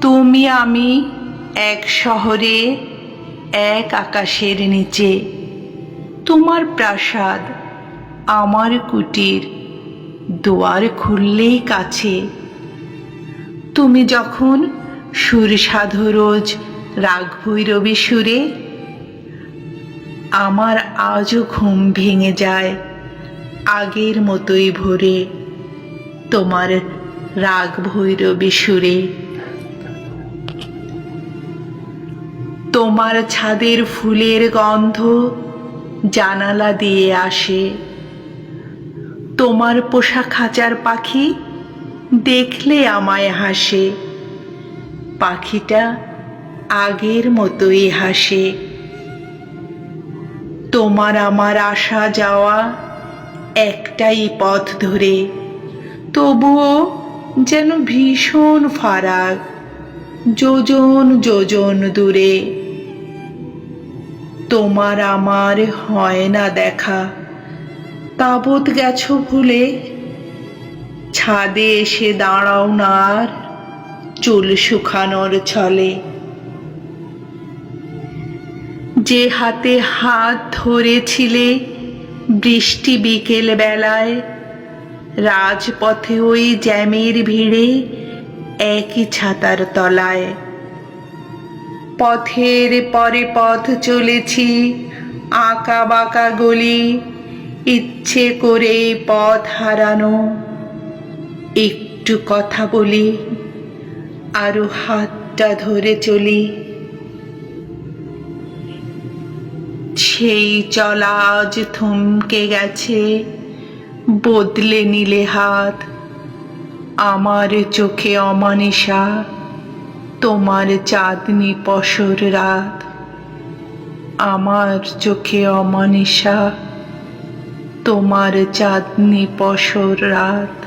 তুমি আমি এক শহরে, এক আকাশের নিচে। তোমার প্রাসাদ, আমার কুটির, দুয়ার খুললেই কাছে। তুমি যখন সুর সাধো রোজ রাগ ভৈরবী সুরে, আমার আজও ঘুম ভেঙে যায় আগের মতোই ভোরে তোমার রাগ ভৈরবী সুরে। তোমার ছাদের ফুলের গন্ধ জানালা দিয়ে আসে। তোমার পোষা খাঁচার পাখি দেখলে আমায় হাসে। পাখিটা আগের মতোই হাসে। তোমার আমার আসা যাওয়া একটাই পথ ধরে, তবুও যেন ভীষণ ফারাক, যোজন যোজন দূরে। তোমার আমার হয় না দেখা, তাবৎ গেছো ভুলে। ছাদে এসে দাঁড়াও না আর চুল শুকানোর ছলে। যে হাতে হাত ধরেছিলে বৃষ্টি বিকেল বেলায়, রাজপথে ওই জ্যামের ভিড়ে একই ছাতার তলায়। পথের পরে পথ চলেছি, আঁকা বাঁকা গলি, ইচ্ছে করে পথ হারানো। একটু কথা বলি, আরো হাতটা ধরে চলি। সেই চলা আজ থমকে গেছে, বদলে নিলে হাত। আমার চোখে অমানিসা, তোমার চাঁদনি পশর রাত। আমার চোখে অমানিসা, তোমার চাঁদনি পশর রাত।